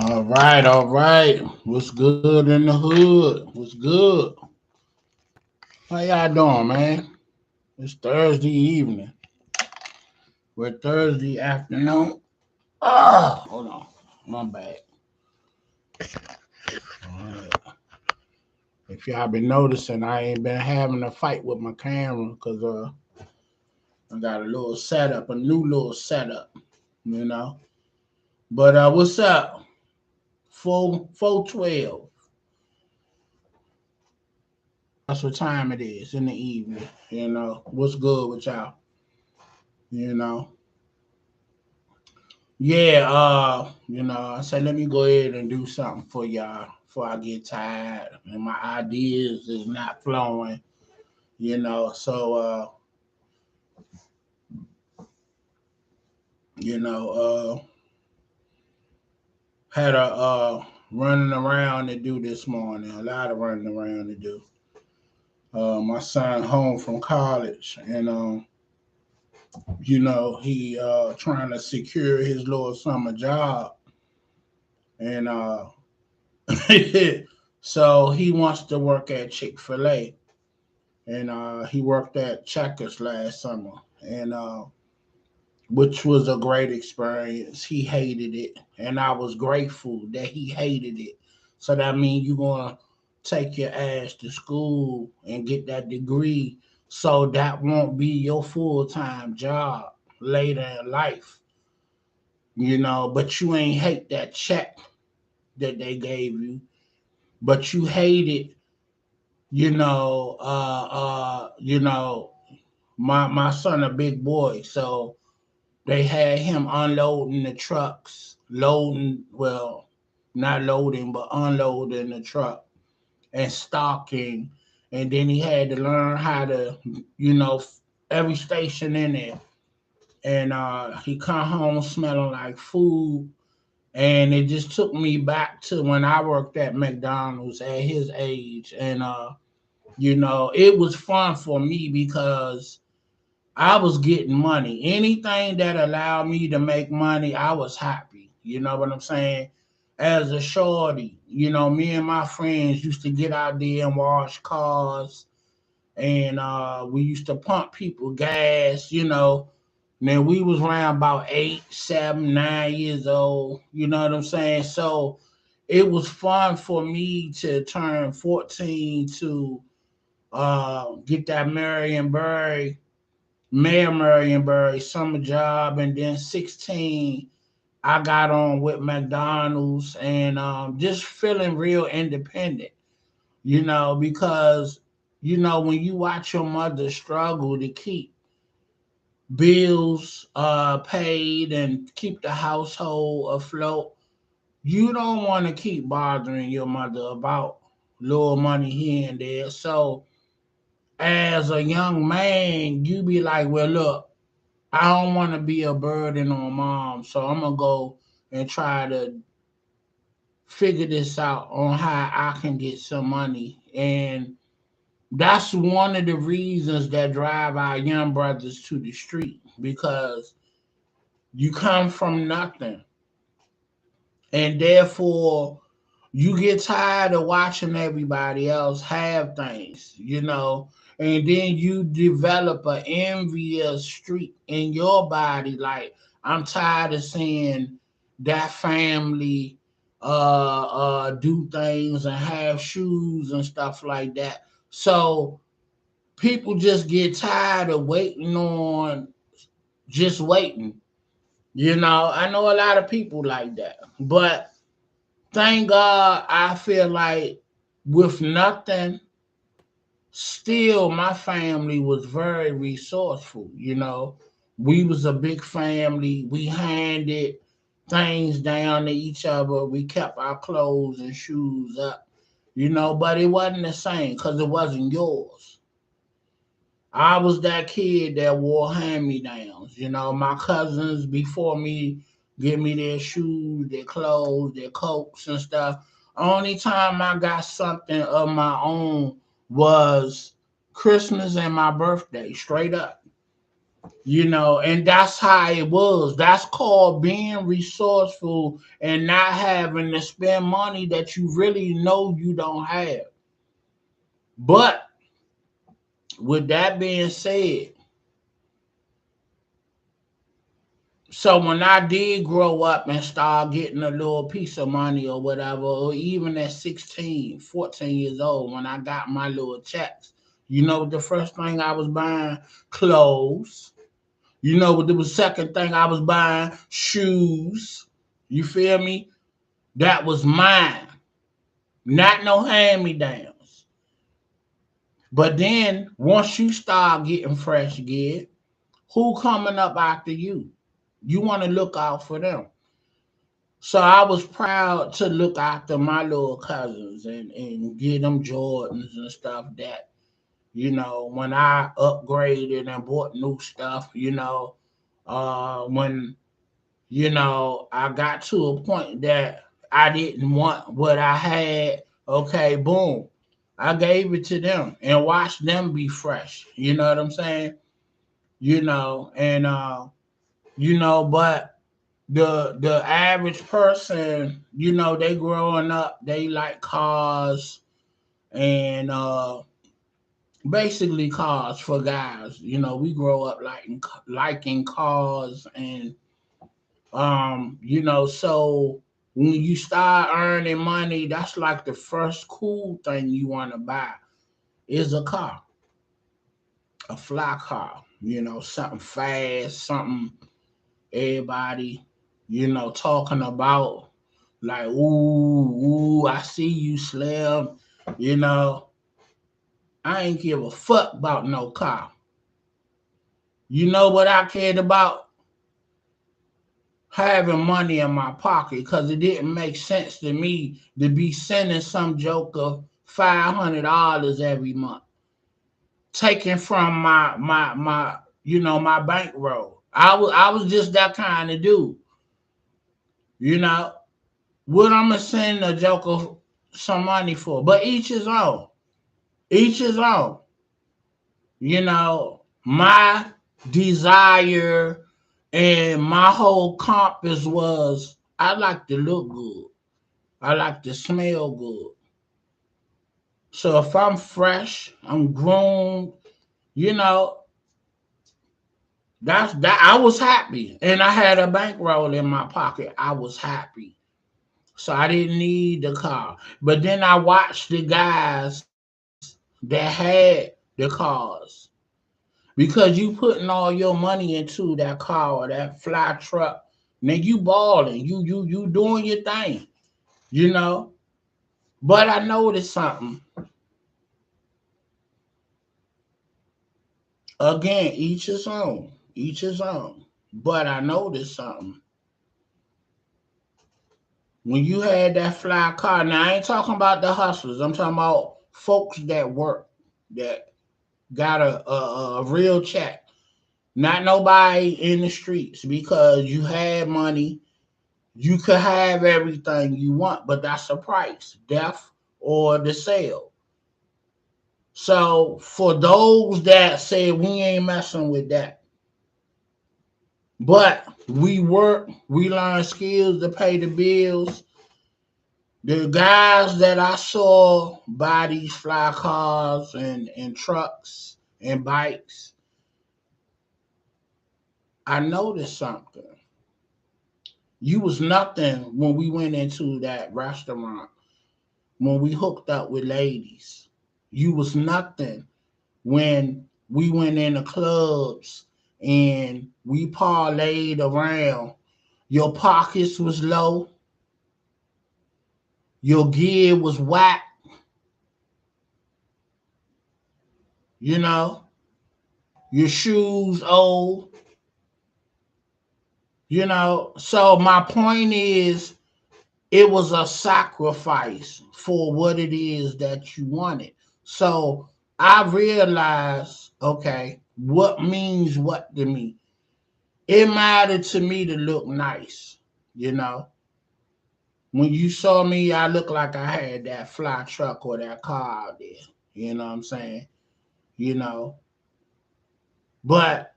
All right. What's good in the hood? What's good? How y'all doing, man? It's Thursday evening. We're Thursday afternoon. Hold on. My bad. Alright. If y'all been noticing, I ain't been having a fight with my camera because I got a little setup, a new little setup, you know. But what's up? 412. That's what time it is in the evening. You know. What's good with y'all? You know. Yeah, I said let me go ahead and do something for y'all before I get tired and my ideas is not flowing, you know. So you know, had a running around to do this morning, a lot of running around to do. My son home from college and he trying to secure his little summer job and so he wants to work at Chick-fil-A and he worked at Checkers last summer, and which was a great experience. He hated it, and I was grateful that he hated it. So that means you're gonna take your ass to school and get that degree, so that won't be your full time job later in life, you know. But you ain't hate that check that they gave you, but you hated, my son a big boy, so they had him unloading the trucks, loading, well, not loading, but unloading the truck and stocking. And then he had to learn how to, you know, every station in there. And he come home smelling like food. And it just took me back to when I worked at McDonald's at his age. And, it was fun for me because I was getting money. Anything that allowed me to make money, I was happy. You know what I'm saying? As a shorty, me and my friends used to get out there and wash cars, and we used to pump people gas. Now we was around about 8, 7, 9 years old. You know what I'm saying? So it was fun for me to turn 14 to get that Mayor Marienberg summer job, and then 16, I got on with McDonald's and just feeling real independent, because, when you watch your mother struggle to keep bills paid and keep the household afloat, you don't want to keep bothering your mother about little money here and there. So, as a young man, you be like, well, look, I don't want to be a burden on mom, so I'm gonna go and try to figure this out on how I can get some money. And that's one of the reasons that drive our young brothers to the street, because you come from nothing, and therefore you get tired of watching everybody else have things, and then you develop an envious streak in your body. Like, I'm tired of seeing that family do things and have shoes and stuff like that. So people just get tired of waiting on just waiting. I know a lot of people like that, but thank God, I feel like with nothing, still my family was very resourceful. We was a big family. We handed things down to each other. We kept our clothes and shoes up, but it wasn't the same because it wasn't yours. I was that kid that wore hand-me-downs. My cousins before me give me their shoes, their clothes, their coats and stuff. Only time I got something of my own was Christmas and my birthday, straight up. And that's how it was. That's called being resourceful and not having to spend money that you really know you don't have. But with that being said, so when I did grow up and start getting a little piece of money or whatever, or even at 16, 14 years old, when I got my little checks, the first thing I was buying? Clothes. What the second thing I was buying? Shoes. You feel me? That was mine. Not no hand-me-downs. But then once you start getting fresh gear, who coming up after you? You want to look out for them. So I was proud to look after my little cousins and get them Jordans and stuff that, when I upgraded and bought new stuff, when, I got to a point that I didn't want what I had, okay, boom. I gave it to them and watched them be fresh. You know what I'm saying? And but the average person, they growing up, they like cars and basically cars for guys. We grow up liking cars and so when you start earning money, that's like the first cool thing you want to buy is a car, a fly car, something fast, something everybody, talking about. Like, ooh, I see you, Slim. You know, I ain't give a fuck about no car. You know what I cared about? Having money in my pocket because it didn't make sense to me to be sending some joker $500 every month, taken from my bankroll. I was just that kind of dude. You know what I'm gonna send a joker some money for? But each his own. Each his own. My desire and my whole compass was I like to look good. I like to smell good. So if I'm fresh, I'm groomed, you know, that's that I was happy. And I had a bankroll in my pocket. I was happy. So I didn't need the car. But then I watched the guys that had the cars. Because you putting all your money into that car or that fly truck, then you balling. You doing your thing, you know. But I noticed something. Again, each his own. Each his own. But I noticed something. When you had that fly car, now I ain't talking about the hustlers. I'm talking about folks that work, that got a real check. Not nobody in the streets because you had money. You could have everything you want, but that's a price, death or the sale. So for those that say we ain't messing with that, but we work, we learn skills to pay the bills. The guys that I saw buy these fly cars and trucks and bikes, I noticed something. You was nothing when we went into that restaurant, when we hooked up with ladies. You was nothing when we went in the clubs and we parlayed around. Your pockets was low, your gear was whack, you know, your shoes old, So my point is it was a sacrifice for what it is that you wanted. So I realized, okay, what means what to me? It mattered to me to look nice, you know. When you saw me, I looked like I had that fly truck or that car out there. You know what I'm saying? You know. But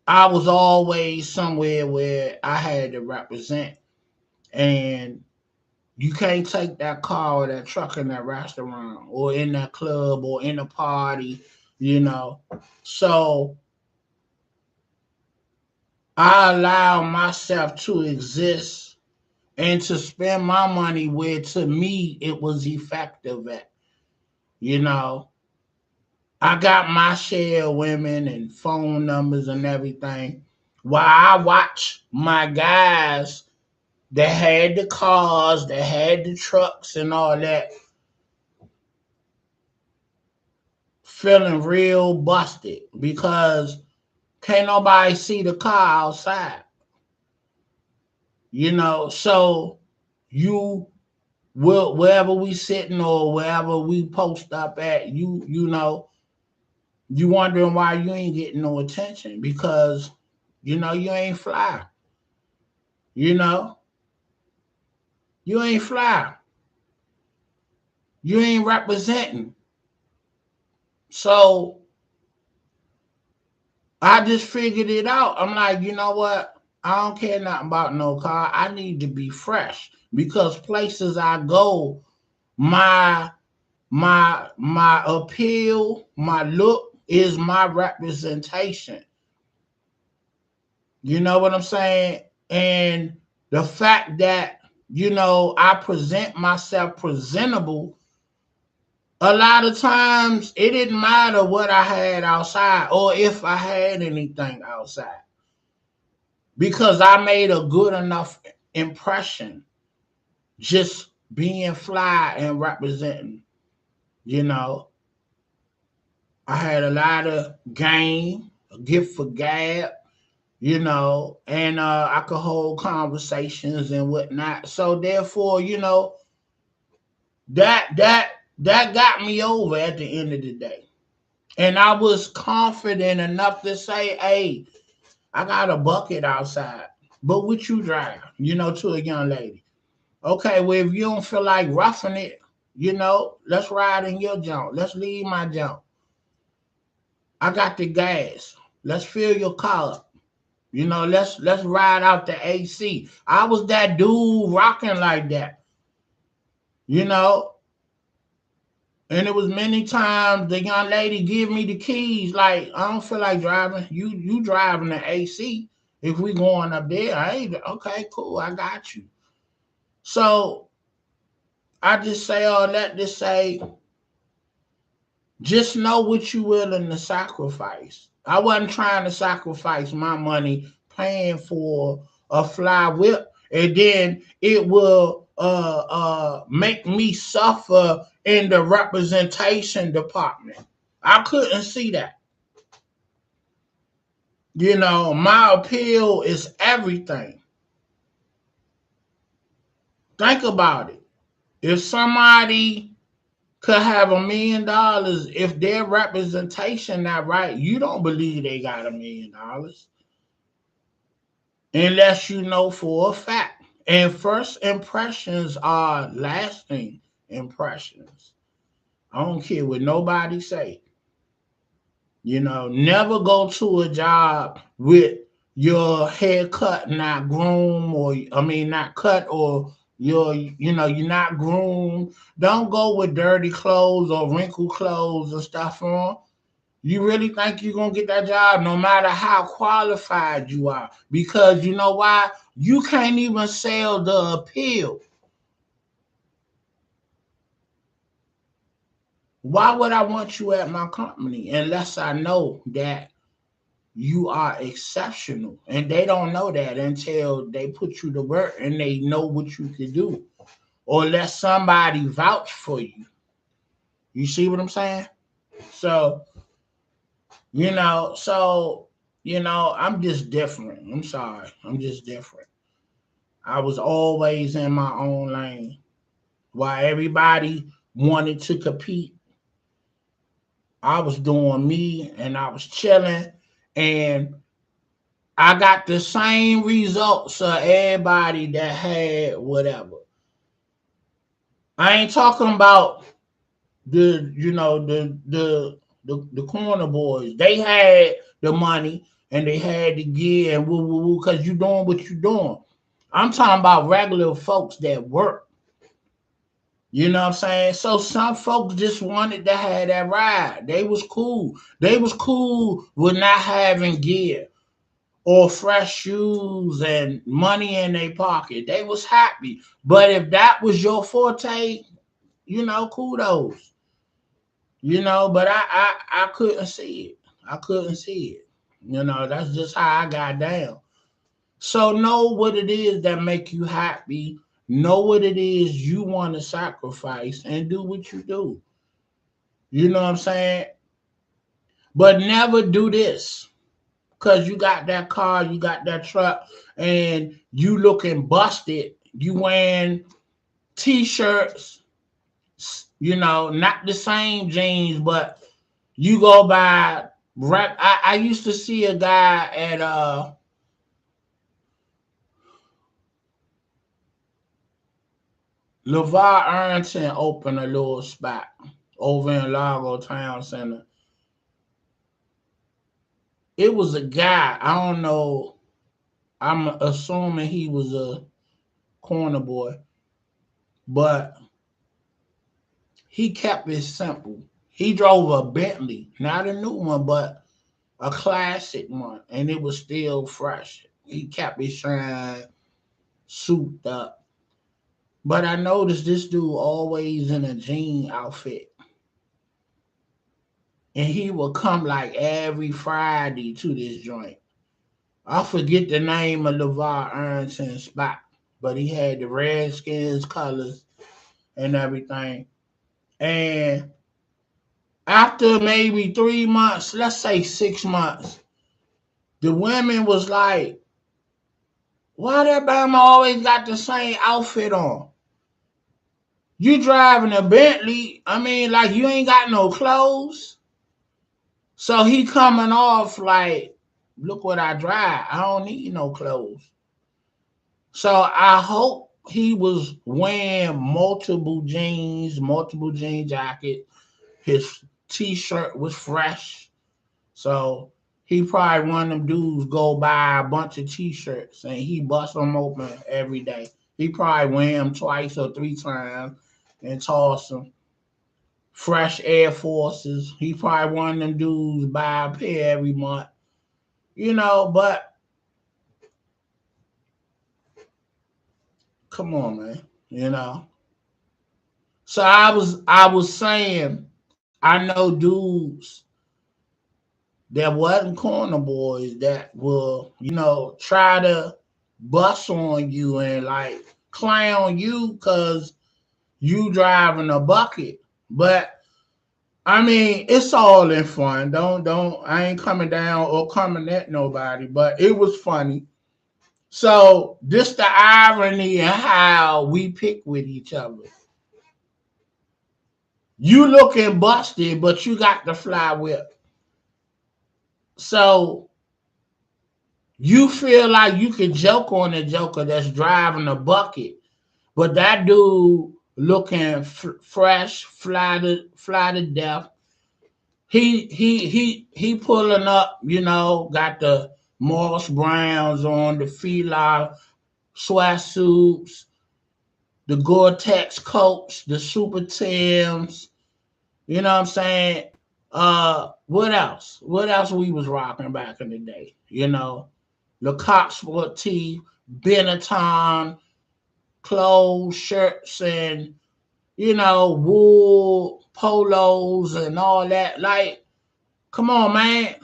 I was always somewhere where I had to represent, and you can't take that car or that truck in that restaurant or in that club or in a party, you know. So I allow myself to exist and to spend my money where to me it was effective at. You know, I got my share of women and phone numbers and everything. While I watch my guys that had the cars, that had the trucks and all that, feeling real busted because can't nobody see the car outside, you know. So you will wherever we sitting or wherever we post up at, you know, you wondering why you ain't getting no attention because you know you ain't fly, you know, you ain't fly, you ain't representing. So I just figured it out. I'm like, you know what? I don't care nothing about no car. I need to be fresh because places I go, my my appeal, my look is my representation. You know what I'm saying? And the fact that you know I present myself presentable, a lot of times it didn't matter what I had outside or if I had anything outside because I made a good enough impression just being fly and representing. You know, I had a lot of game, a gift for gab, you know, and I could hold conversations and whatnot. So therefore, you know, that got me over at the end of the day. And I was confident enough to say, hey, I got a bucket outside. But what you drive, you know, to a young lady. Okay, well, if you don't feel like roughing it, you know, let's ride in your junk. Let's leave my junk. I got the gas. Let's fill your car up. You know, let's ride out the AC. I was that dude rocking like that. You know, and it was many times the young lady give me the keys. Like I don't feel like driving. You driving the AC. If we going up there, I ain't okay. Cool, I got you. So I just say all that to say just know what you willing to sacrifice. I wasn't trying to sacrifice my money paying for a fly whip, and then it will make me suffer in the representation department. I couldn't see that. You know, my appeal is everything. Think about it. If somebody could have $1 million if their representation not right. You don't believe they got $1 million unless you know for a fact. And first impressions are lasting impressions. I don't care what nobody say. You know, never go to a job with your hair cut not groomed, or I mean not cut, or you're not groomed. Don't go with dirty clothes or wrinkled clothes and stuff on. You really think you're gonna get that job no matter how qualified you are. Because you know why? You can't even sell the appeal. Why would I want you at my company unless I know that you are exceptional? And they don't know that until they put you to work and they know what you can do. Or let somebody vouch for you. You see what I'm saying? So, I'm just different. I'm sorry. I'm just different. I was always in my own lane. While everybody wanted to compete, I was doing me and I was chilling. And I got the same results of everybody that had whatever. I ain't talking about the corner boys. They had the money and they had to gear and woo woo woo because you doing what you doing. I'm talking about regular folks that work. You know what I'm saying? So some folks just wanted to have that ride. They was cool. They was cool with not having gear or fresh shoes and money in their pocket. They was happy. But if that was your forte, kudos. But I couldn't see it. I couldn't see it. That's just how I got down. So know what it is that make you happy. Know what it is you want to sacrifice and do what you do. You know what I'm saying? But never do this because you got that car, you got that truck, and you looking busted. You wearing t-shirts, not the same jeans, but you go by rap. I used to see a guy at LeVar Arrington opened a little spot over in Largo Town Center. It was a guy. I don't know. I'm assuming he was a corner boy, but he kept it simple. He drove a Bentley, not a new one, but a classic one, and it was still fresh. He kept his shine souped up. But I noticed this dude always in a jean outfit. And he would come like every Friday to this joint. I forget the name of LeVar Arrington's spot, but he had the Redskins colors and everything. And after maybe 3 months, let's say 6 months, the women was like, why that Bama always got the same outfit on? You driving a Bentley, I mean, like you ain't got no clothes. So he coming off like, look what I drive. I don't need no clothes. So I hope he was wearing multiple jean jackets. His t-shirt was fresh. So he probably one of them dudes go buy a bunch of t-shirts and he bust them open every day. He probably wear them twice or three times and toss them. Fresh Air Forces. He probably one of them dudes buy a pair every month. But come on, man. You know. So I was saying I know dudes that wasn't corner boys that will, try to bust on you and like clown you because you driving a bucket. But I mean, it's all in fun. Don't I ain't coming down or coming at nobody, but it was funny. So this the irony in how we pick with each other. You looking busted, but you got the fly whip. So you feel like you can joke on the joker that's driving a bucket, but that dude looking fresh, fly to death. He pulling up, got the Morris Browns on, the Fila sweatsuits, the Gore-Tex coats, the Super Tims. You know what I'm saying? What else? What else we was rocking back in the day? Le Coq Sport Tee, Benetton, clothes, shirts, and wool polos and all that. Like, come on, man.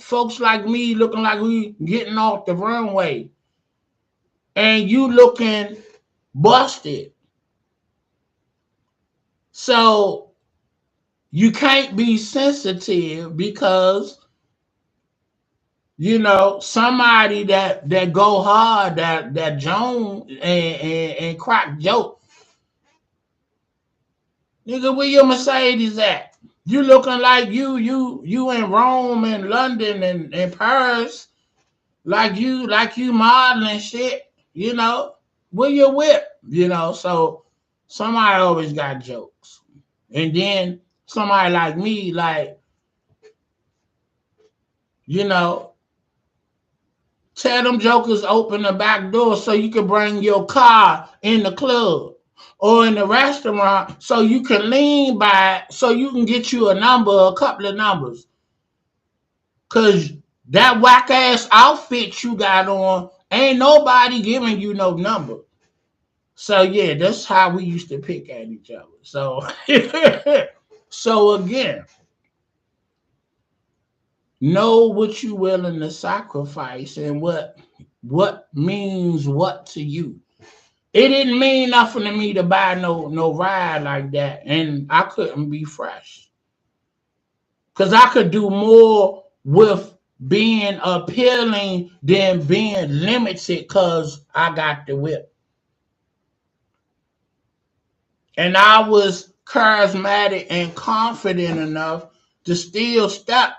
Folks like me looking like we getting off the runway, and you looking busted. So you can't be sensitive because somebody that go hard, that Joan and crack joke. Nigga, where your Mercedes at? You looking like you in Rome and London and Paris, like you modeling shit, Where your whip, so somebody always got jokes. And then somebody like me, like, You know, tell them jokers open the back door so you can bring your car in the club or in the restaurant so you can lean by so you can get you a couple of numbers. Cause that whack ass outfit you got on, ain't nobody giving you no number. So yeah, that's how we used to pick at each other. So so again, know what you willing to sacrifice and what means what to you. It didn't mean nothing to me to buy no ride like that, and I couldn't be fresh because I could do more with being appealing than being limited because I got the whip, and I was charismatic and confident enough to still step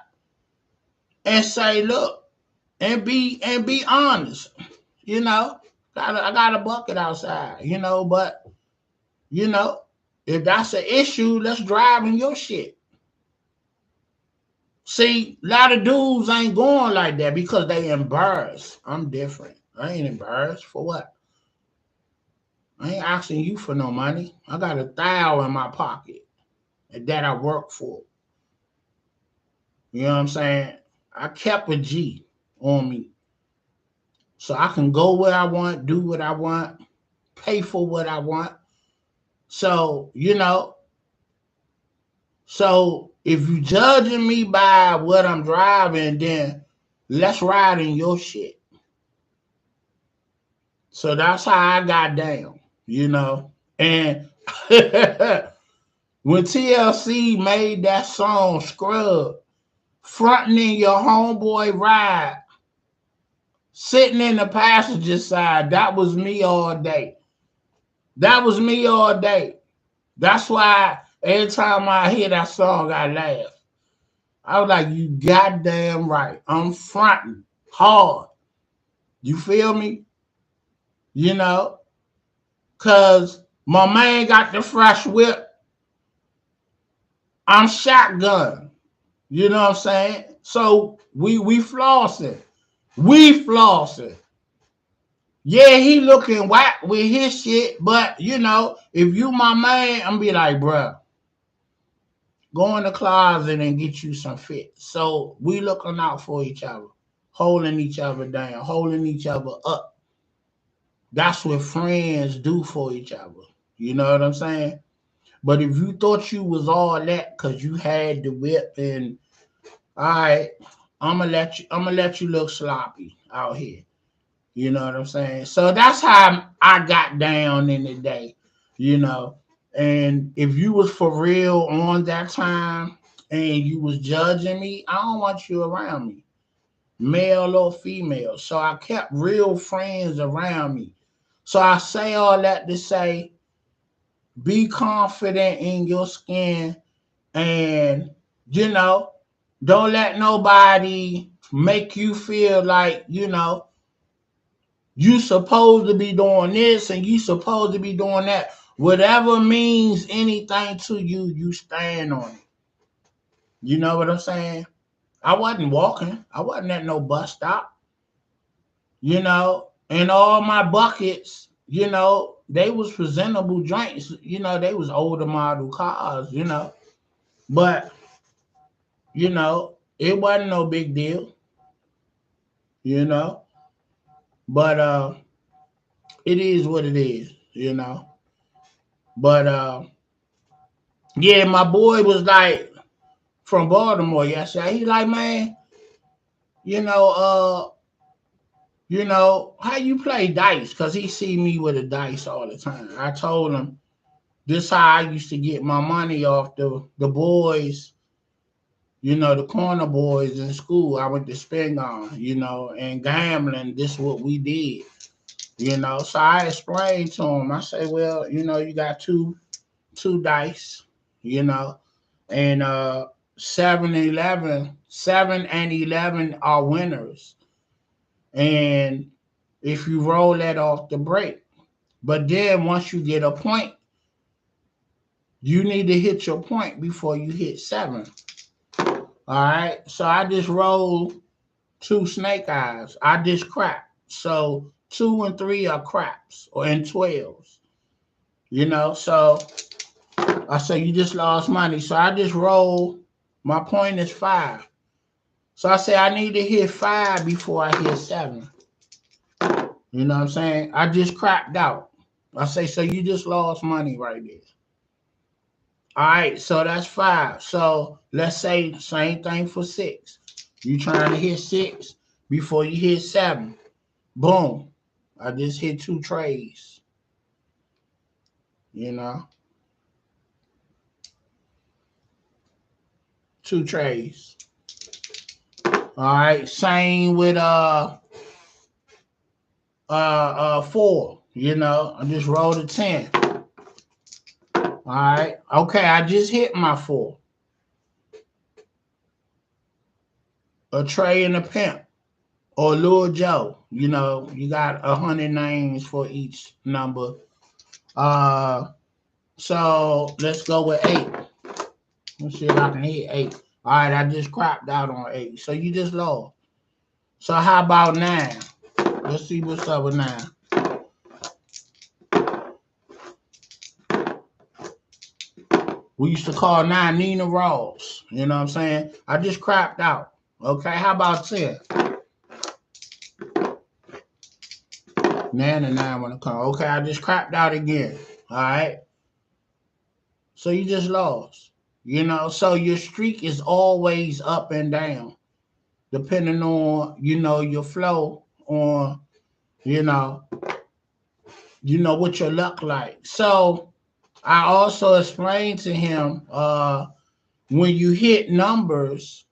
and say, look, and be honest. You know, I got a bucket outside. But you know, if that's an issue, let's drive in your shit. See, a lot of dudes ain't going like that because they embarrassed. I'm different. I ain't embarrassed for what? I ain't asking you for no money. I got $1,000 in my pocket that I work for. You know what I'm saying? I kept a G on me. So I can go where I want, do what I want, pay for what I want. So, if you judging me by what I'm driving, then let's ride in your shit. So that's how I got down. And when TLC made that song Scrub, fronting in your homeboy ride, sitting in the passenger side, that was me all day. That was me all day. That's why every time I hear that song, I laugh. I was like, you goddamn right. I'm fronting hard. You feel me? You know? Cause my man got the fresh whip. I'm shotgun. You know what I'm saying? So we flossing. We flossing. Yeah, he looking whack with his shit, but if you my man, I'm be like, bruh, go in the closet and get you some fit. So we looking out for each other, holding each other down, holding each other up. That's what friends do for each other. You know what I'm saying? But if you thought you was all that because you had the whip and all right, I'm gonna let you look sloppy out here. You know what I'm saying? So that's how I got down in the day, you know. And if you was for real on that time and you was judging me, I don't want you around me, male or female. So I kept real friends around me. So I say all that to say, be confident in your skin and, you know, don't let nobody make you feel like, you supposed to be doing this and you supposed to be doing that. Whatever means anything to you, you stand on it. You know what I'm saying? I wasn't walking. I wasn't at no bus stop. And all my buckets, they was presentable joints. They was older model cars. But, it wasn't no big deal, you know. But it is what it is. But yeah, my boy was like from Baltimore yesterday. He like, man, you know, uh, how you play dice? Cause he see me with a dice all the time. I told him this how I used to get my money off the boys, the corner boys in school. I went to spin on, and gambling. This is what we did. So I explained to him. I say, well, you got two dice, you know, and 7 and 11 are winners. And if you roll that off the break, but then once you get a point, you need to hit your point before you hit 7. All right. So I just rolled 2 snake eyes. I just crap. So 2 and 3 are craps or in 12s. So I say you just lost money. So I just roll. My point is 5. So I say I need to hit 5 before I hit 7. You know what I'm saying? I just crapped out. I say, so you just lost money right there. All right, so that's 5. So let's say same thing for 6. You trying to hit 6 before you hit 7. Boom. I just hit 2 trades. You know, 2 trades. All right, same with 4. I just rolled a 10. All right, okay, I just hit my 4. A Trey and a Pimp or Lil Joe. You got 100 names for each number. So let's go with 8. Let's see if I can hit 8. All right, I just crapped out on 8. So you just lost. So how about 9? Let's see what's up with 9. We used to call 9 Nina Ross. You know what I'm saying? I just crapped out. Okay, how about 10? 9 and 9 want to come. Okay, I just crapped out again. All right. So you just lost. So your streak is always up and down, depending on, your flow on, you know, what your luck like. So I also explained to him, when you hit numbers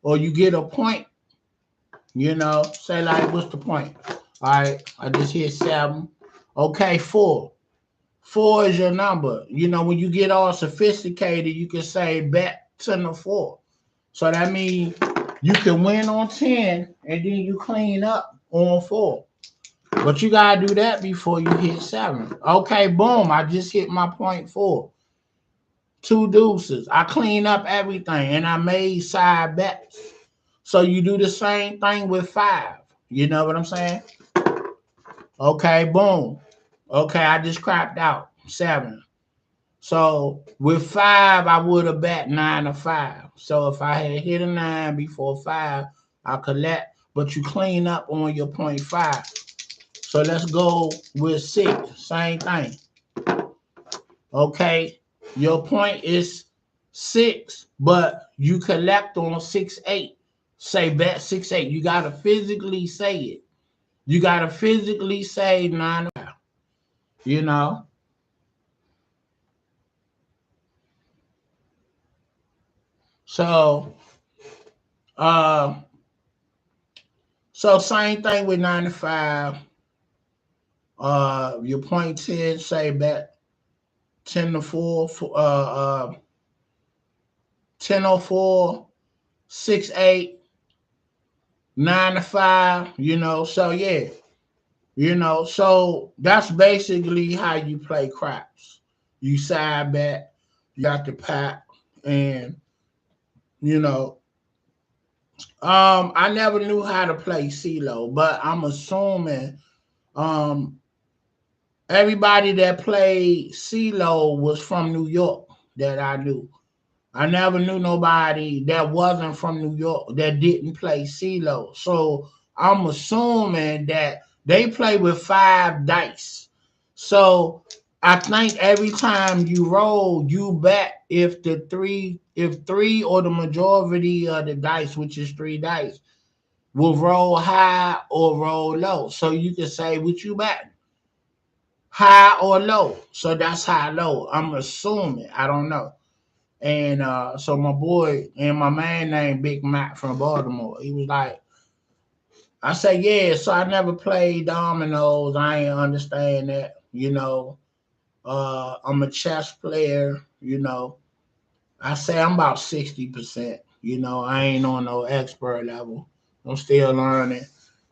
or you get a point, say like, what's the point? All right, I just hit 7. Okay, 4. 4 is your number. When you get all sophisticated, you can say bet 10 to 4. So that means you can win on 10 and then you clean up on 4. But you got to do that before you hit 7. Okay, boom. I just hit my point 4. 2 deuces. I clean up everything and I made side bets. So you do the same thing with 5. You know what I'm saying? Okay, boom. Okay, I just crapped out 7. So with 5, I would have bet 9 or 5. So if I had hit a 9 before 5, I collect, but you clean up on your point 5. So let's go with 6. Same thing. Okay, your point is 6, but you collect on 6-8. Say bet 6-8. You gotta physically say it. You gotta physically say 9 or 5. You know. So uh so same thing with 95. Your point 10, say bet 10 to 4, 10-04, 6-8, 9 to 5, so yeah. So that's basically how you play craps. You side bet, you got the pack, and you know, I never knew how to play Celo, but I'm assuming um everybody that played Celo was from New York that I knew. I never knew nobody that wasn't from New York that didn't play Celo. So I'm assuming that they play with 5 dice. So I think every time you roll, you bet if 3 or the majority of the dice, which is 3 dice, will roll high or roll low. So you can say what you bet, high or low. So that's high low. I'm assuming. I don't know. And so my boy and my man named Big Mac from Baltimore, he was like, I say, yeah, so I never played dominoes. I ain't understand that, I'm a chess player, I say I'm about 60%, I ain't on no expert level. I'm still learning.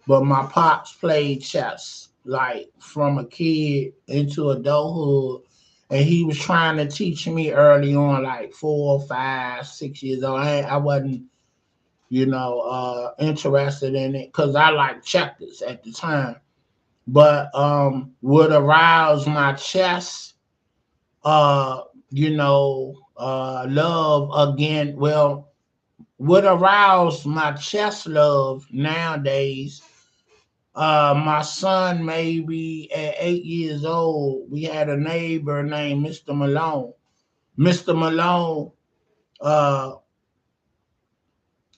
But my pops played chess, like from a kid into adulthood. And he was trying to teach me early on, like 4, 5, 6 years old. I wasn't, interested in it because I like checkers at the time. But would arouse my chess, love again. Well, would arouse my chess love nowadays. My son, maybe at 8 years old, we had a neighbor named Mr. Malone. Mr. Malone, uh,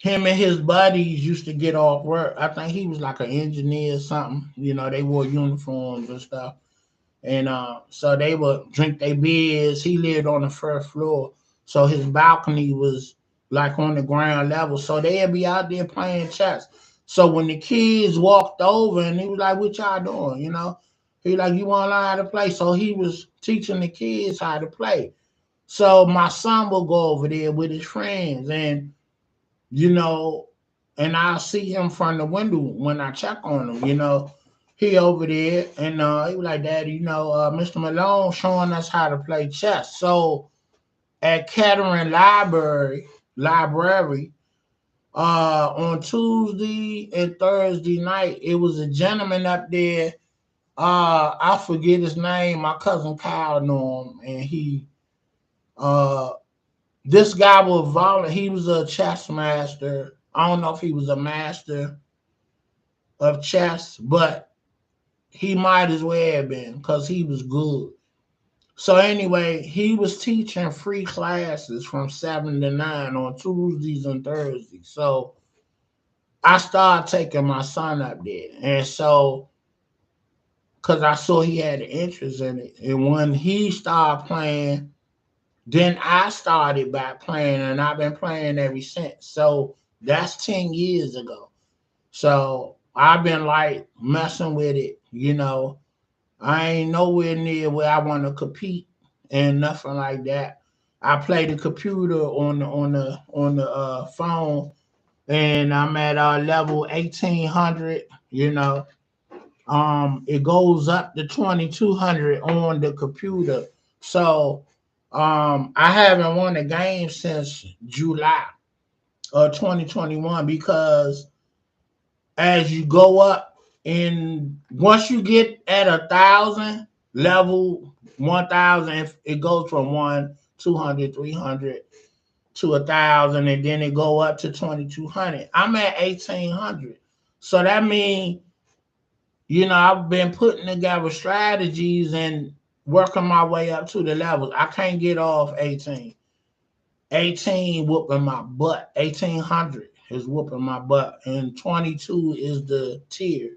him and his buddies used to get off work. I think he was like an engineer or something. They wore uniforms and stuff. And so they would drink their beers. He lived on the first floor. So his balcony was like on the ground level. So they'd be out there playing chess. So when the kids walked over and he was like, what y'all doing? He like, you want to learn how to play? So he was teaching the kids how to play. So my son will go over there with his friends you know, and I see him from the window when I check on him, he over there and he was like, Daddy, Mr. Malone showing us how to play chess. So at Kettering Library, on Tuesday and Thursday night, it was a gentleman up there. I forget his name. My cousin Kyle knew him, and uh, this guy was he was a chess master. I don't know if he was a master of chess, but he might as well have been because he was good. So anyway, he was teaching free classes from 7 to 9 on Tuesdays and Thursdays. So I started taking my son up there. And so, because I saw he had an interest in it. And when he started playing, then I started back playing and I've been playing ever since. So that's 10 years ago. So I've been like messing with it. I ain't nowhere near where I want to compete and nothing like that. I play the computer on the phone, and I'm at level 1800. It goes up to 2200 on the computer. So I haven't won a game since July of 2021 because as you go up and once you get at 1,000 level 1,000, it goes from 1 200 300 to 1,000 and then it go up to 2,200. I'm at 1,800, so that means I've been putting together strategies and working my way up to the levels. I can't get off 18 whooping my butt. 1,800 is whooping my butt, and 22 is the tier.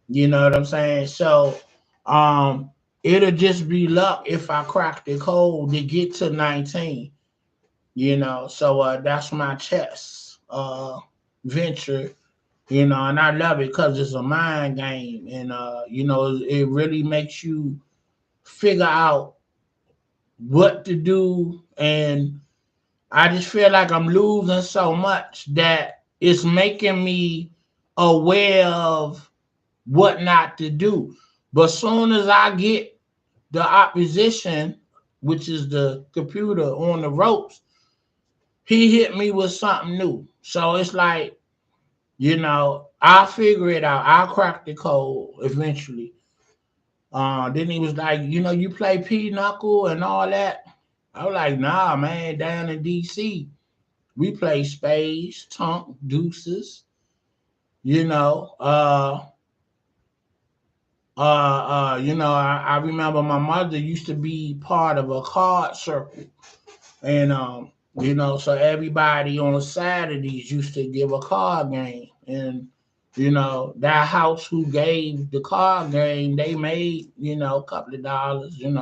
You know what I'm saying? So, um, it'll just be luck if I crack the code to get to 19. So that's my chess venture. And I love it because it's a mind game, and it really makes you figure out what to do. And I just feel like I'm losing so much that it's making me aware of what not to do. But soon as I get the opposition, which is the computer on the ropes, he hit me with something new. So it's like, I'll figure it out. I'll crack the code eventually. Then he was like, you play Penuckle and all that. I was like, nah, man, down in DC, we play Spades, Tunk, Deuces, you know. I remember my mother used to be part of a card circle. And so everybody on Saturdays used to give a card game. And that house who gave the card game, they made, a couple of dollars. And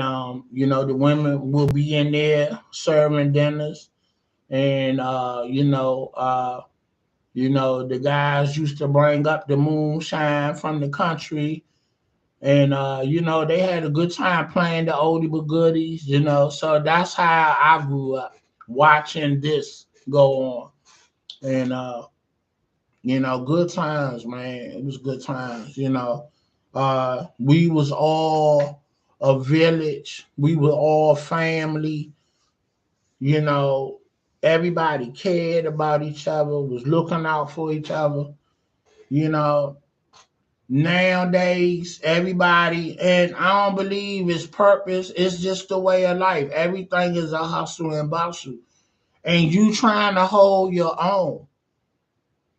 the women will be in there serving dinners. And the guys used to bring up the moonshine from the country, and they had a good time playing the oldie but goodies. So that's how I grew up watching this go on, and good times, man. It was good times. We was all a village. We were all family. you know Everybody cared about each other, was looking out for each other. You know, nowadays everybody, and I don't believe it's purpose. It's just the way of life. Everything is a hustle and bustle, and you trying to hold your own.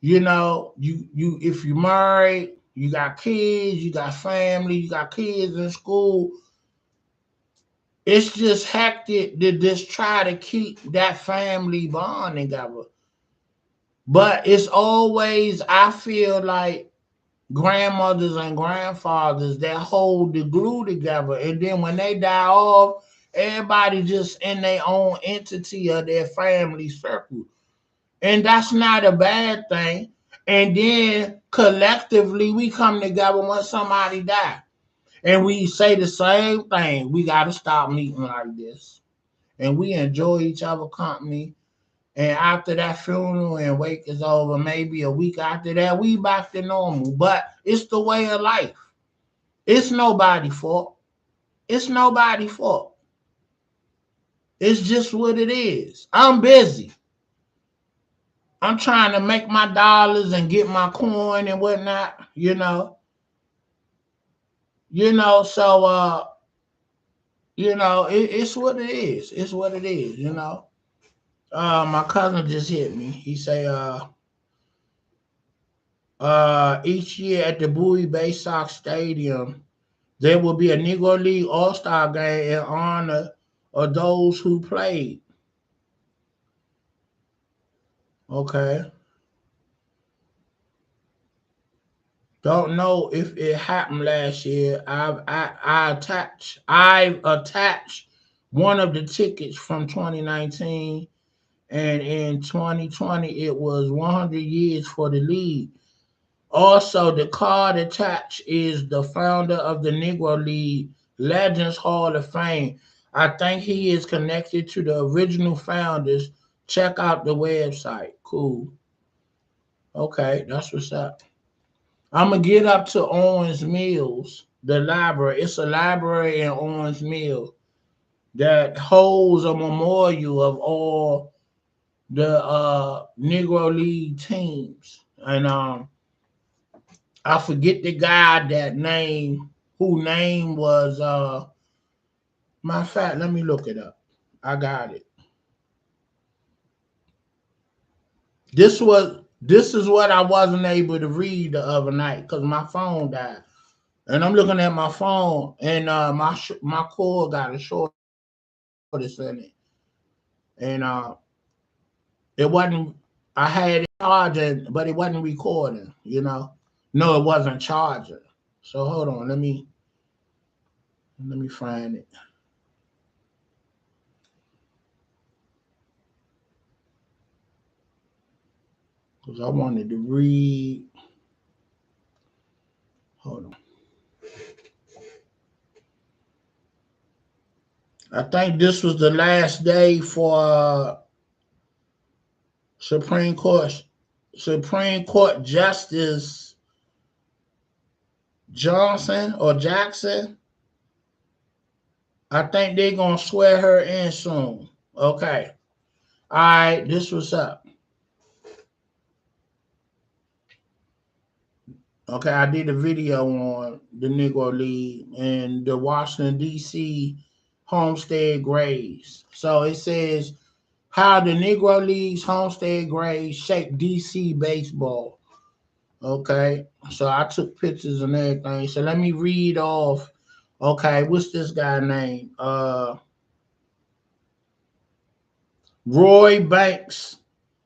You know, you if you married, you got kids, you got family, you got kids in school. It's just hectic to just try to keep that family bond together. But it's always, I feel like, grandmothers and grandfathers that hold the glue together. And then when they die off, everybody just in their own entity of their family circle. And that's not a bad thing. And then collectively we come together when somebody die. And we say the same thing. We gotta stop meeting like this. And we enjoy each other company. And after that funeral and wake is over, maybe a week after that, we back to normal. But it's the way of life. It's nobody's fault. It's nobody's fault. It's just what it is. I'm busy. I'm trying to make my dollars and get my coin and whatnot, you know. So it's what it is. It's what it is, you know. My cousin just hit me. He say, each year at the Bowie Bay Sox Stadium, there will be a Negro League All-Star game in honor of those who played. Okay. Don't know if it happened last year. I've attached one of the tickets from 2019, and in 2020 it was 100 years for the league. Also, the card attached is the founder of the Negro League Legends Hall of Fame. I think he is connected to the original founders. Check out the website. Cool. Okay, that's what's up. I'm gonna get up to Owens Mills, the library. It's a library in Owens Mills that holds a memorial of all the Negro League teams. And I forget the guy that name, who name was matter of fact, let me look it up. I got it. This is what I wasn't able to read the other night because my phone died. And I'm looking at my phone, and my cord got a shortage in it, and it wasn't. I had it charging, but it wasn't recording. No, it wasn't charging. So hold on, let me find it because I wanted to read. Hold on. I think this was the last day for Supreme Court Supreme Court Justice Johnson or Jackson. I think they're gonna swear her in soon. Okay. All right, this was up. Okay, I did a video on the Negro League and the Washington D.C. Homestead Grays. So it says how the Negro League's Homestead Grays shaped D.C. baseball. Okay, so I took pictures and everything. So let me read off. Okay, what's this guy name? Roy Banks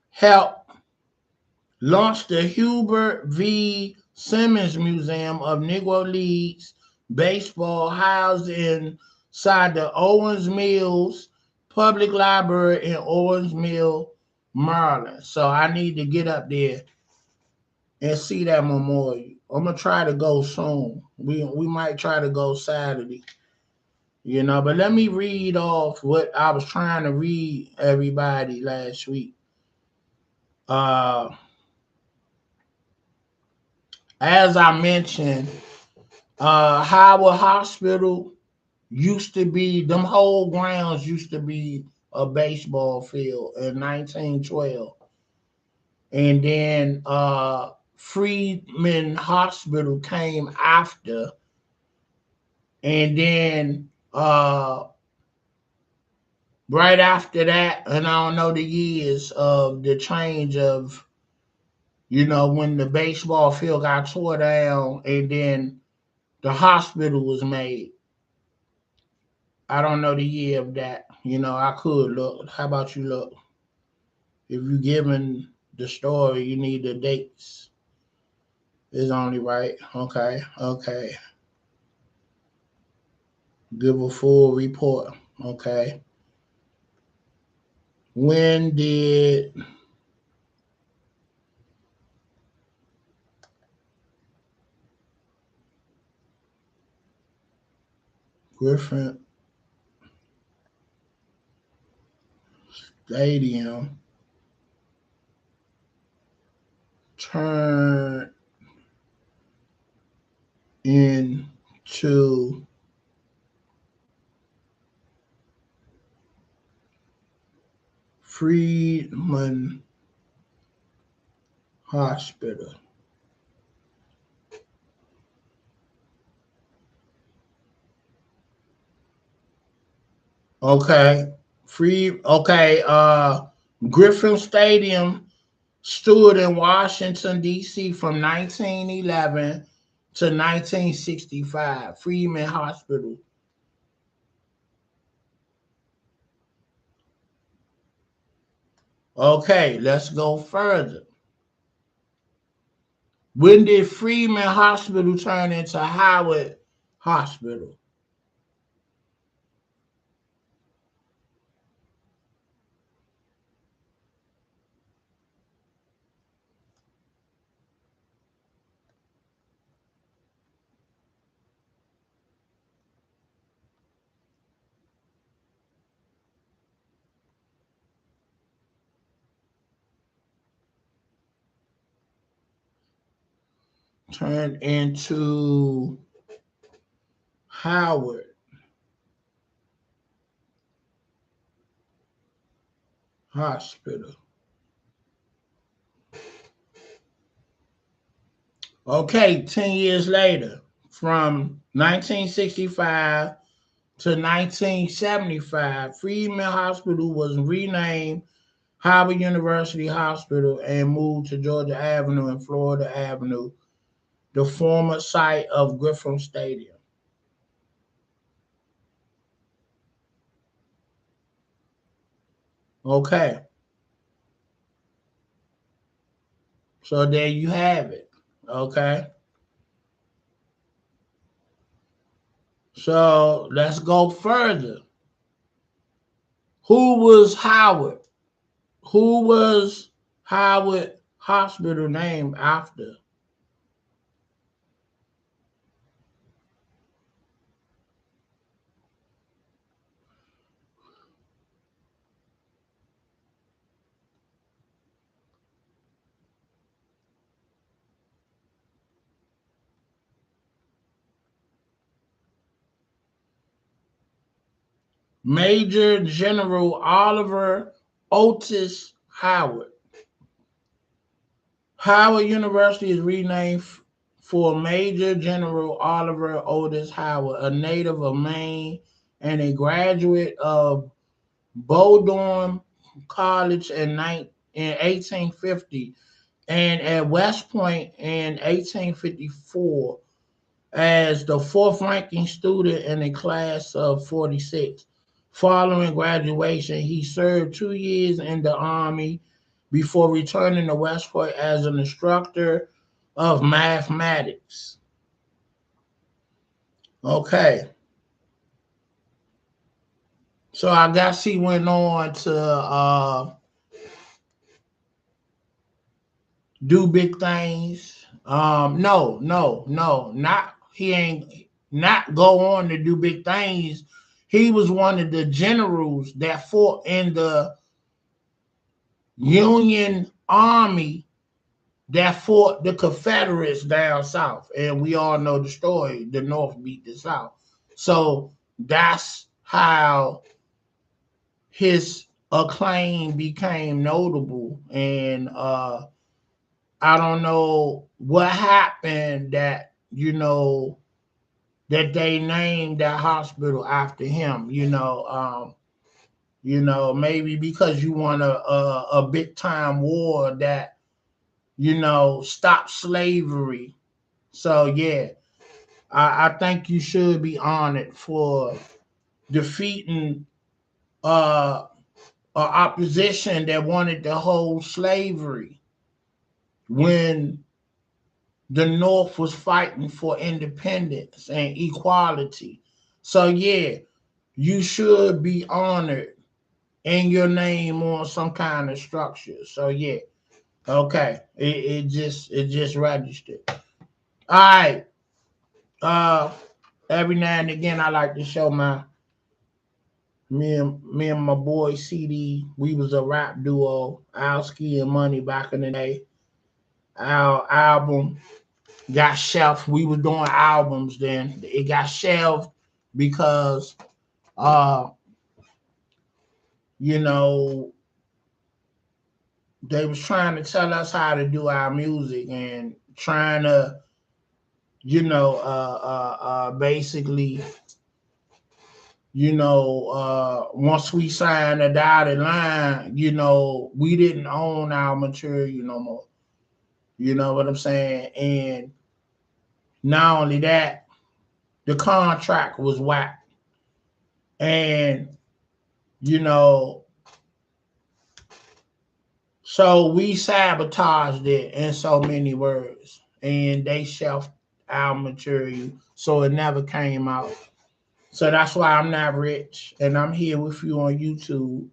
helped launch the Hubert V. Simmons Museum of Negro Leagues baseball housed inside the Owens Mills Public Library in Owens Mill, Maryland. So I need to get up there and see that memorial. I'm gonna try to go soon. We might try to go Saturday, but let me read off what I was trying to read everybody last week. Uh, as I mentioned, Howard Hospital used to be, them whole grounds used to be a baseball field in 1912. And then Freedman Hospital came after. And then right after that, and I don't know the years of the change of, when the baseball field got tore down and then the hospital was made. I don't know the year of that. I could look. How about you look? If you given the story, you need the dates. It's only right. Okay, okay. Give a full report. Okay. When did Griffin Stadium turn into Freedman Hospital? Okay. Griffin Stadium stood in Washington, D.C. from 1911 to 1965. Freeman Hospital. Okay, let's go further. When did Freeman Hospital turn into Howard Hospital? Turned into Howard Hospital. Okay, 10 years later, from 1965 to 1975, Freeman Hospital was renamed Howard University Hospital and moved to Georgia Avenue and Florida Avenue, the former site of Griffin Stadium. Okay, so there you have it. Okay, so let's go further. Who was Howard? Who was Howard Hospital named after? Major General Oliver Otis Howard. Howard University is renamed for Major General Oliver Otis Howard, a native of Maine and a graduate of Bowdoin College in 1850 and at West Point in 1854 as the fourth ranking student in a class of 46. Following graduation, he served 2 years in the Army before returning to West Point as an instructor of mathematics. Okay, so I guess he went on to do big things. No, not he ain't not go on to do big things. He was one of the generals that fought in the Union Army that fought the Confederates down south. And we all know the story. The North beat the South. So that's how his acclaim became notable, and I don't know what happened that that they named that hospital after him. Maybe because you want a big time war that stop slavery. So yeah, I think you should be honored for defeating a opposition that wanted to hold slavery when the North was fighting for independence and equality. So yeah, you should be honored and your name on some kind of structure. So yeah, okay, it just registered. All right. Uh, every now and again, I like to show me and my boy CD. We was a rap duo, Alski and Money back in the day. Our album got shelved. We was doing albums then. It got shelved because uh, you know, they was trying to tell us how to do our music and trying to, basically, once we signed a dotted line, we didn't own our material no more. You know what I'm saying? And not only that, the contract was whack. And, you know, so we sabotaged it in so many words. And they shelved our material. So it never came out. So that's why I'm not rich. And I'm here with you on YouTube.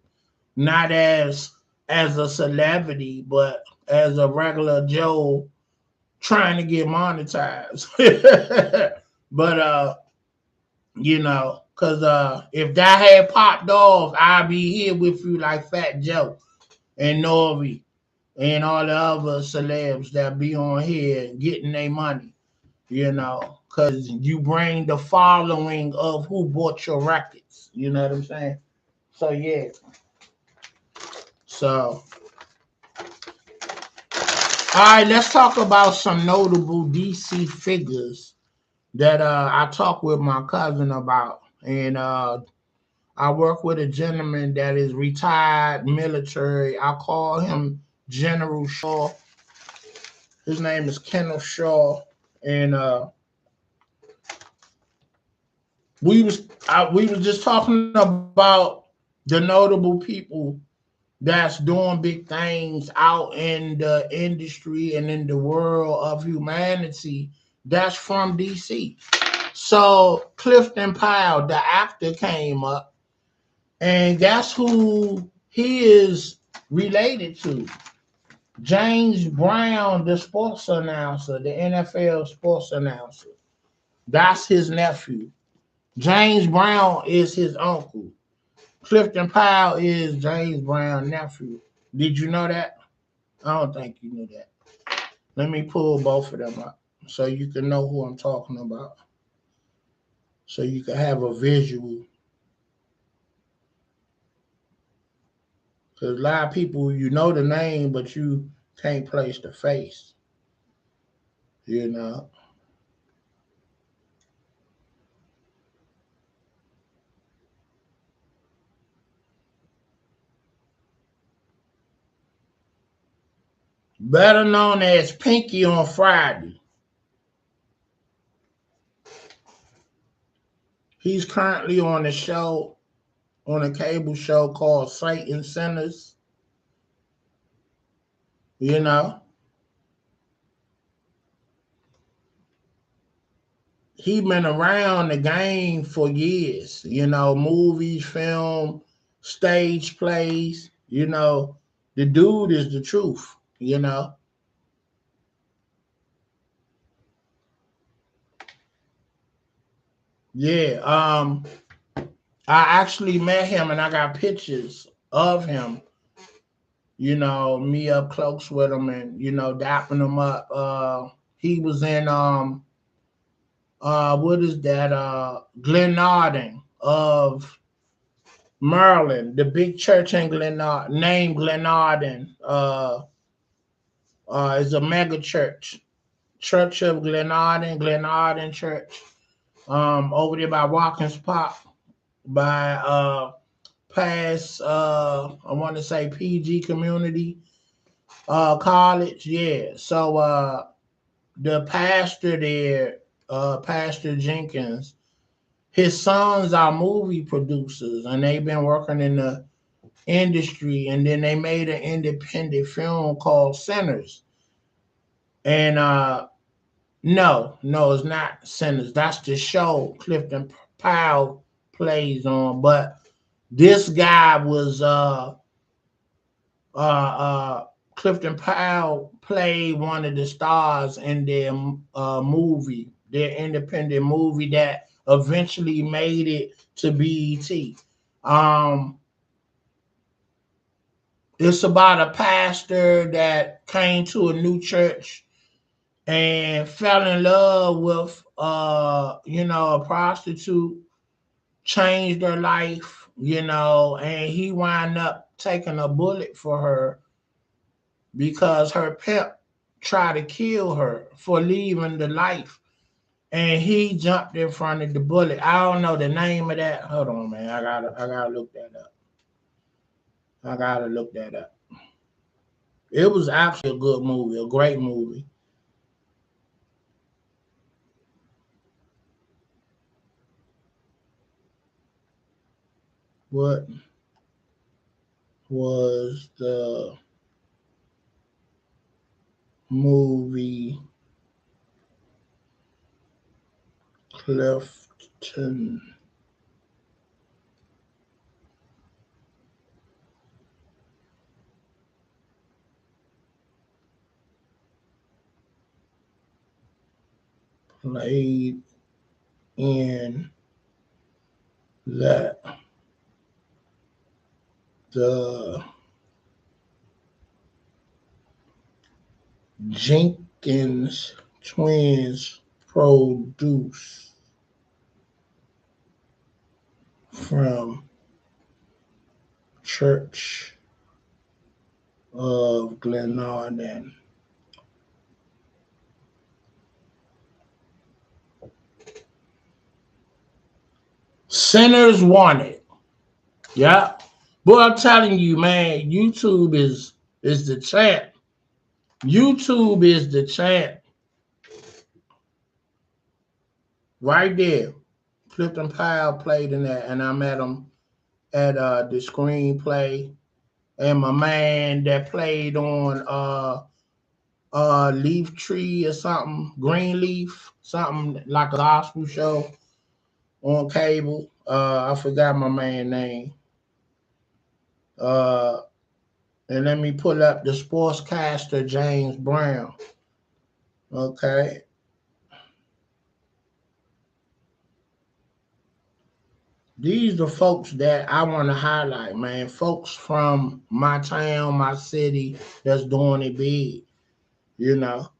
Not as a celebrity, but as a regular Joe trying to get monetized. But because if that had popped off, I'd be here with you like Fat Joe and Nori and all the other celebs that be on here getting their money, because you bring the following of who bought your records. You know what I'm saying? So yeah. So all right, let's talk about some notable DC figures that I talked with my cousin about. And I work with a gentleman that is retired military. I call him General Shaw. His name is Kenneth Shaw. And we was just talking about the notable people that's doing big things out in the industry and in the world of humanity that's from DC. So Clifton Powell, the actor, came up, and guess who he is related to? James Brown, the sports announcer, the NFL sports announcer. That's his nephew. James Brown is his uncle. Clifton Powell is James Brown's nephew. Did you know that? I don't think you knew that. Let me pull both of them up so you can know who I'm talking about. So you can have a visual. Because a lot of people, you know the name, but you can't place the face. You know. Better known as Pinky on Friday. He's currently on a show, on a cable show called Satan Sinners. You know. He been around the game for years. Movies, film, stage plays. The dude is the truth. Yeah. I actually met him and I got pictures of him. Me up close with him and dapping him up. He was in what is that? Glenn Narding of Maryland, the big church in Glenard, named Glenarden, is a mega church. Church of Glenarden, Glenarden Church. Over there by Watkins Park, by past I want to say PG Community College. Yeah. So the pastor there, Pastor Jenkins, his sons are movie producers, and they've been working in the industry. And then they made an independent film called Sinners. And no, no, it's not Sinners. That's the show Clifton Powell plays on. But this guy was uh, uh, Clifton Powell played one of the stars in their movie, their independent movie that eventually made it to BET. Um, it's about a pastor that came to a new church and fell in love with a prostitute, changed her life, and he wound up taking a bullet for her because her pimp tried to kill her for leaving the life, and he jumped in front of the bullet. I don't know the name of that. Hold on, man. I gotta look that up. I gotta look that up. It was actually a good movie, a great movie. What was the movie Clifton played in that the Jenkins twins produced from Church of Glenarden. Sinners Wanted. Yeah. But I'm telling you, man, YouTube is the champ. YouTube is the champ. Right there. Clifton Powell played in that, and I met him at the screenplay. And my man that played on Leaf Tree or something, Green Leaf, something like a gospel show on cable. I forgot my man name. Uh, and let me pull up the sportscaster James Brown. Okay, these are folks that I want to highlight, man. Folks from my town, my city, that's doing it big. You know.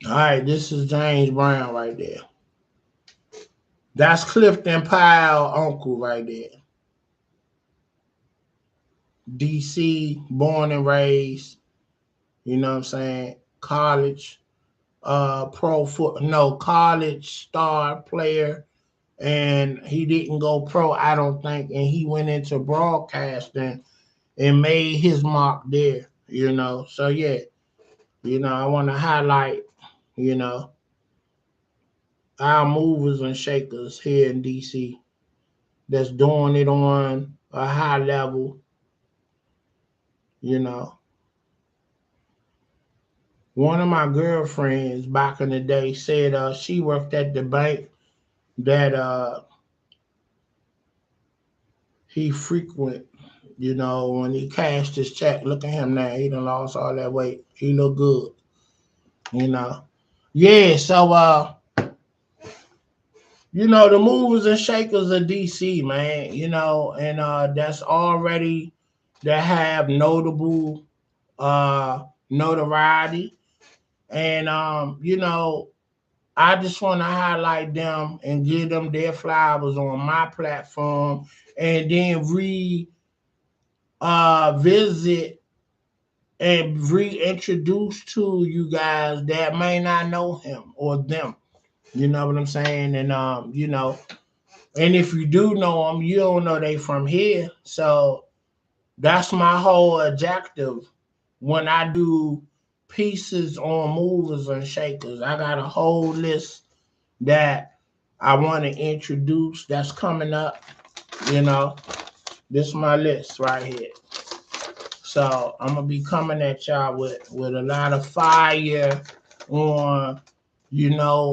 All right, this is James Brown right there. That's Clifton Powell uncle right there. DC, born and raised. You know what I'm saying? College, pro foot, no, college star player, and he didn't go pro, I don't think, and he went into broadcasting and made his mark there. So yeah, I want to highlight, you know, our movers and shakers here in DC that's doing it on a high level. You know, one of my girlfriends back in the day said she worked at the bank that he frequent. When he cashed his check, look at him now. He done lost all that weight. He look good. You know. Yeah. So The movers and shakers of DC, man. And that's already that have notable uh notoriety. And I just want to highlight them and give them their flowers on my platform, and then visit and reintroduce to you guys that may not know him or them. You know what I'm saying? And and if you do know them, you don't know they from here. So that's my whole objective when I do pieces on movers and shakers. I got a whole list that I want to introduce that's coming up. You know, this is my list right here. So I'm gonna be coming at y'all with a lot of fire on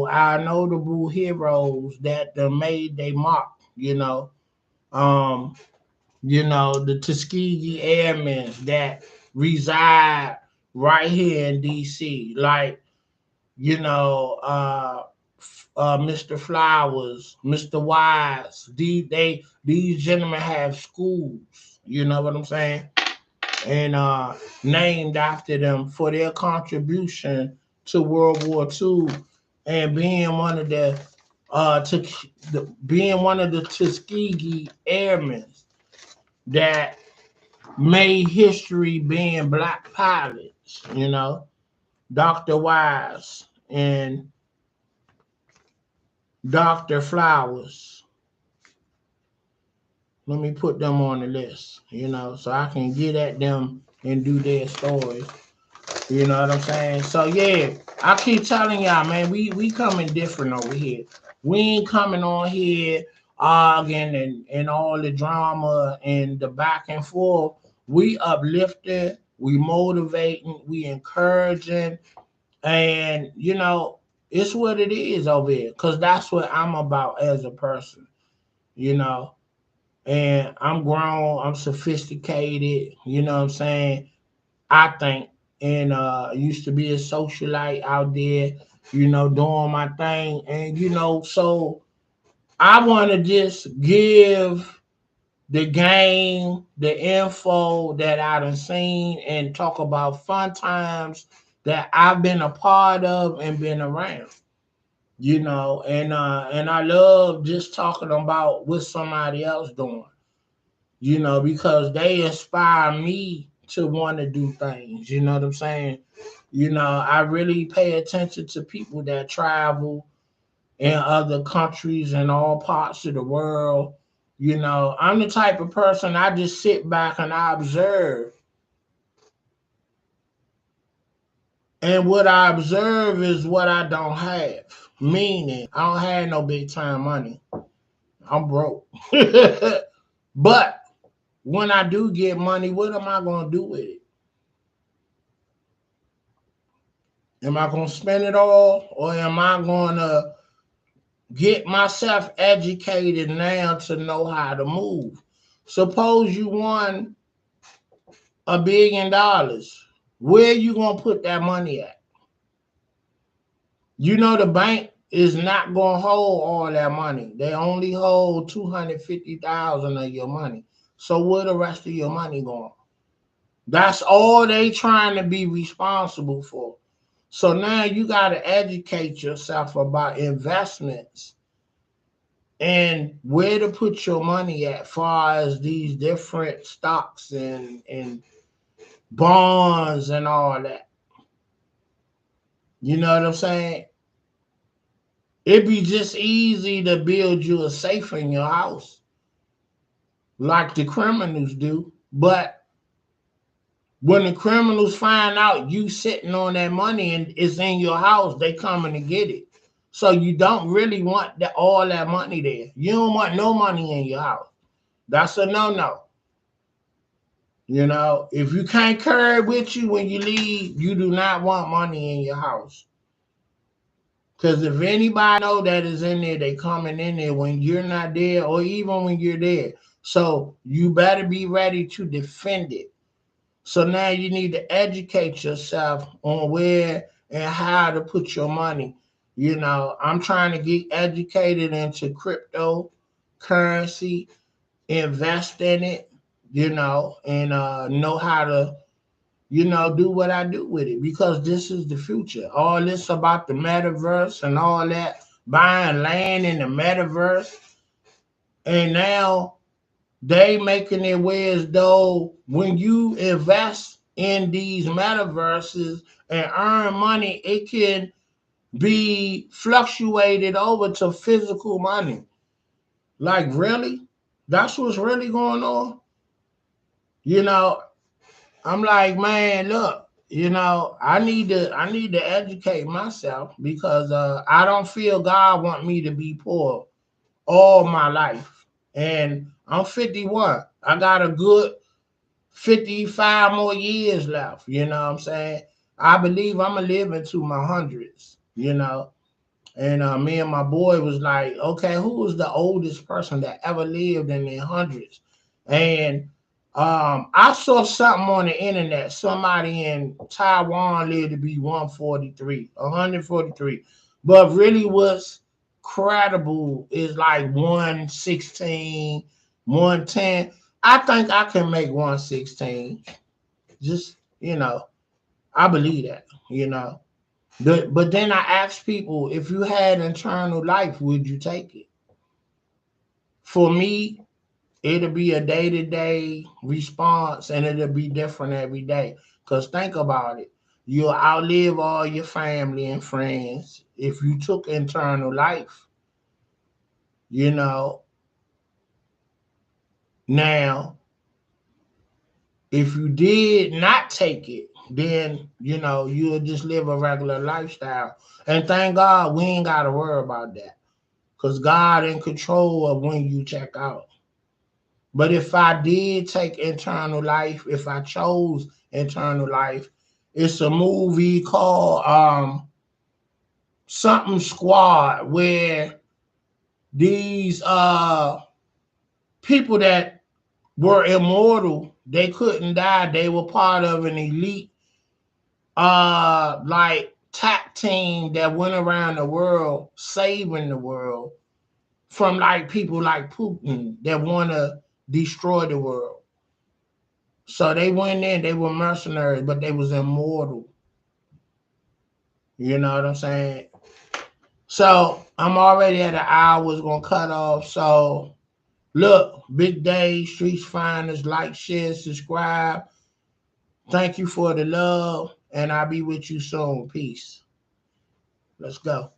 our notable heroes that made they mark. Um, the Tuskegee Airmen that reside right here in DC, like you know, uh, Mr. Flowers, Mr. Wise. These gentlemen have schools. You know what I'm saying? And named after them for their contribution to World War II, and to, being one of the Tuskegee Airmen that made history being black pilots. Dr. Wise and Dr. Flowers. Let me put them on the list, so I can get at them and do their stories. You know what I'm saying? So yeah, I keep telling y'all, man, we coming different over here. We ain't coming on here arguing and all the drama and the back and forth. We uplifting, we motivating, we encouraging, and it's what it is over here. Cause that's what I'm about as a person, you know. And I'm grown, I'm sophisticated, you know what I'm saying? I think, and used to be a socialite out there, doing my thing, and so I want to just give the game, the info that I done seen, and talk about fun times that I've been a part of and been around. And I love just talking about what somebody else doing, because they inspire me to want to do things. You know what I'm saying? I really pay attention to people that travel in other countries and all parts of the world. I'm the type of person I just sit back and I observe. And what I observe is what I don't have. Meaning, I don't have no big time money. I'm broke. But when I do get money, what am I going to do with it? Am I going to spend it all, or am I going to get myself educated now to know how to move? Suppose you won $1 billion. Where you going to put that money at? The bank is not going to hold all that money. They only hold 250,000 of your money. So where the rest of your money going? That's all they trying to be responsible for. So now you got to educate yourself about investments and where to put your money at, far as these different stocks and bonds and all that. You know what I'm saying? It'd be just easy to build you a safe in your house, like the criminals do. But when the criminals find out you sitting on that money and it's in your house, they coming to get it. So you don't really want all that money there. You don't want no money in your house. That's a no-no. If you can't carry it with you when you leave, you do not want money in your house. Because if anybody know that is in there, they coming in there when you're not there, or even when you're there. So you better be ready to defend it. So now you need to educate yourself on where and how to put your money. I'm trying to get educated into cryptocurrency, invest in it, and know how to, do what I do with it because this is the future. All this about the metaverse and all that, buying land in the metaverse, and now they making it way as though when you invest in these metaverses and earn money, it can be fluctuated over to physical money. Like really? That's what's really going on? You know, I'm like, man, look, I need to educate myself because I don't feel God want me to be poor all my life. And I'm 51. I got a good 55 more years left. You know what I'm saying? I believe I'm going to live into my hundreds. And me and my boy was like, okay, who was the oldest person that ever lived in their hundreds? And I saw something on the internet. Somebody in Taiwan lived to be 143. But really what's credible is like 116, 110. I think I can make 116. Just, I believe that. But then I ask people, if you had eternal life, would you take it? For me, it'll be a day-to-day response and it'll be different every day. Because think about it. You'll outlive all your family and friends if you took eternal life. You know, now, if you did not take it, then, you'll just live a regular lifestyle. And thank God we ain't got to worry about that. Because God in control of when you check out. But if I did take eternal life, if I chose eternal life, it's a movie called something Squad where these people that were immortal, they couldn't die. They were part of an elite like tap team that went around the world saving the world from like people like Putin that want to destroy the world. So they went in, they were mercenaries, but they was immortal. You know what I'm saying? So I'm already at an hour, it's gonna cut off. So look, big day, streets finest, like, share, subscribe. Thank you for the love, and I'll be with you soon. Peace. Let's go.